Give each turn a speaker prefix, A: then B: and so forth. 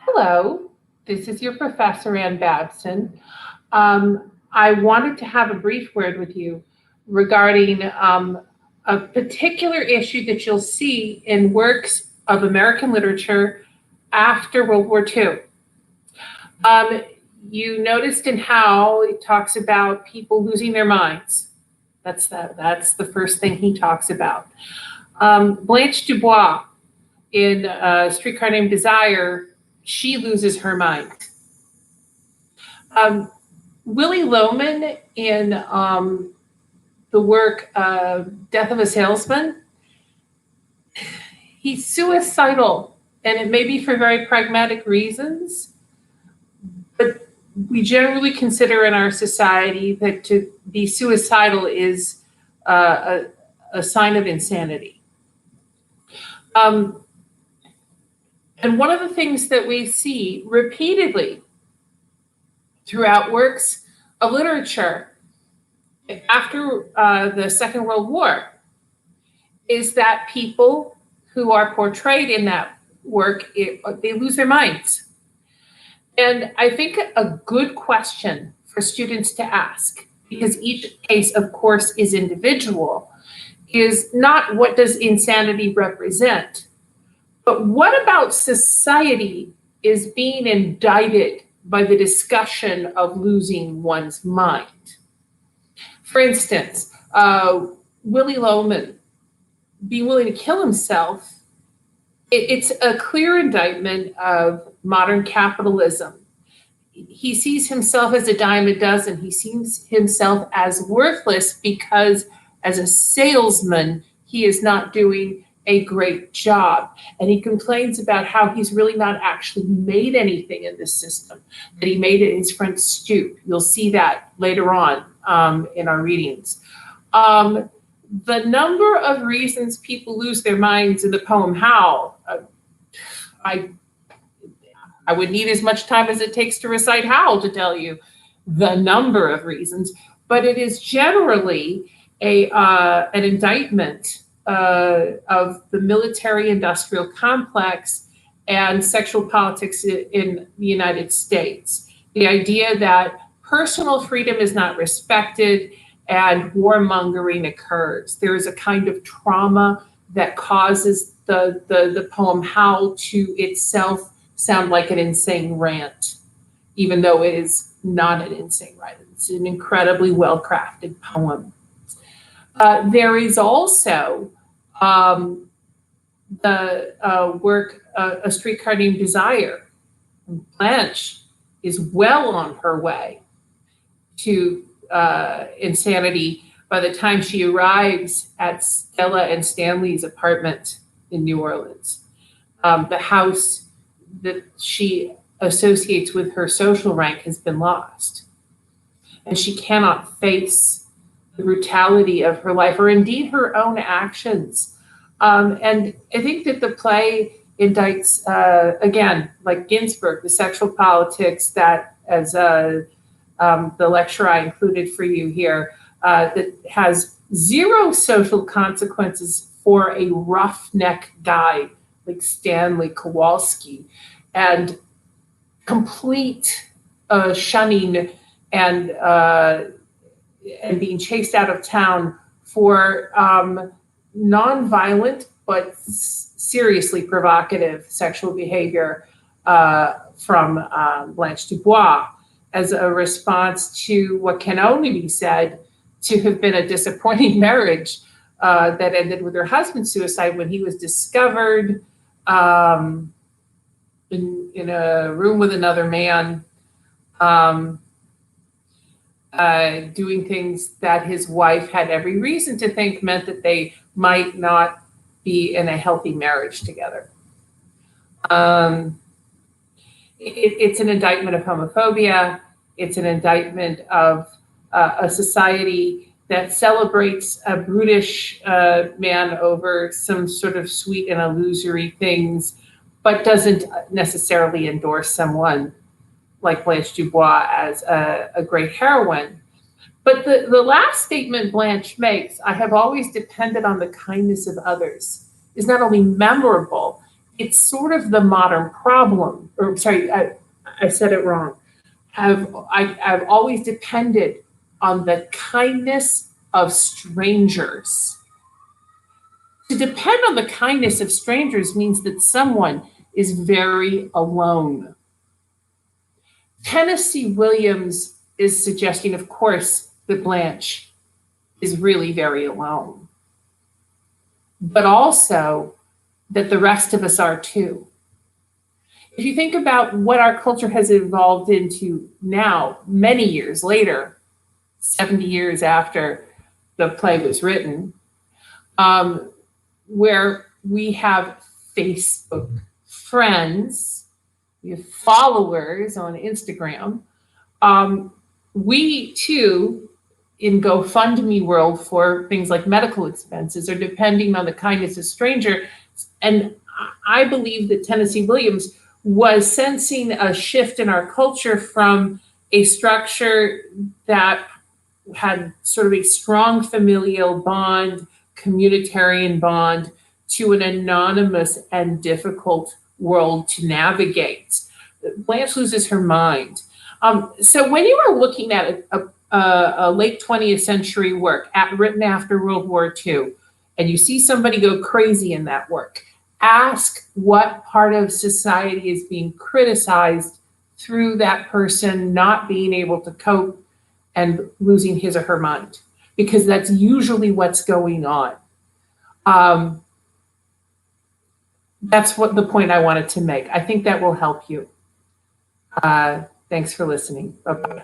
A: Hello, this is your professor, Ann Babson. I wanted to have a brief word with you regarding a particular issue that you'll see in works of American literature after World War II. Um, you noticed in how it talks about people losing their minds. That's the first thing he talks about. Blanche Dubois in Streetcar Named Desire, she loses her mind. Um, Willie Loman in the work Death of a Salesman, he's suicidal, and it may be for very pragmatic reasons, but we generally consider in our society that to be suicidal is a sign of insanity. And one of the things that we see repeatedly throughout works of literature after the Second World War is that people who are portrayed in that work, they lose their minds. And I think a good question for students to ask, because each case, of course, is individual, is not what does insanity represent, but what about society is being indicted by the discussion of losing one's mind? For instance, Willie Loman being willing to kill himself, it's a clear indictment of modern capitalism. He sees himself as a dime a dozen. He sees himself as worthless because as a salesman, he is not doing a great job. And he complains about how he's really not actually made anything in this system, that he made it his friend stoop. You'll see that later on in our readings. The number of reasons people lose their minds in the poem Howl, I would need as much time as it takes to recite Howl to tell you the number of reasons, but it is generally an indictment of the military-industrial complex and sexual politics in the United States. The idea that personal freedom is not respected and warmongering occurs. There is a kind of trauma that causes the poem Howl to itself sound like an insane rant, even though it is not an insane rant. It's an incredibly well-crafted poem. There is also the work, A Streetcar Named Desire. Blanche is well on her way to insanity by the time she arrives at Stella and Stanley's apartment in New Orleans. The house that she associates with her social rank has been lost, and she cannot face the brutality of her life or indeed her own actions. And I think that the play indicts, again, like Ginsberg, the sexual politics that, as the lecture I included for you here, that has zero social consequences for a roughneck guy like Stanley Kowalski, and complete shunning and being chased out of town for nonviolent but seriously provocative sexual behavior from Blanche Dubois as a response to what can only be said to have been a disappointing marriage that ended with her husband's suicide when he was discovered in a room with another man, doing things that his wife had every reason to think meant that they might not be in a healthy marriage together. It's an indictment of homophobia. It's an indictment of a society that celebrates a brutish man over some sort of sweet and illusory things, but doesn't necessarily endorse someone like Blanche Dubois as a great heroine. But the last statement Blanche makes, I have always depended on the kindness of others, is not only memorable, it's sort of the modern problem or sorry, I said it wrong. I've always depended on the kindness of strangers. To depend on the kindness of strangers means that someone is very alone. Tennessee Williams is suggesting, of course, that Blanche is really very alone, but also that the rest of us are too. If you think about what our culture has evolved into now, many years later, 70 years after the play was written, where we have Facebook friends, we have followers on Instagram. We too, in GoFundMe world for things like medical expenses, are depending on the kindness of strangers. And I believe that Tennessee Williams was sensing a shift in our culture from a structure that had sort of a strong familial bond, communitarian bond, to an anonymous and difficult world to navigate. Blanche loses her mind. So when you are looking at a late 20th century work written after World War II, and you see somebody go crazy in that work, ask what part of society is being criticized through that person not being able to cope and losing his or her mind, because that's usually what's going on. That's what the point I wanted to make. I think that will help you. Thanks for listening. Bye-bye.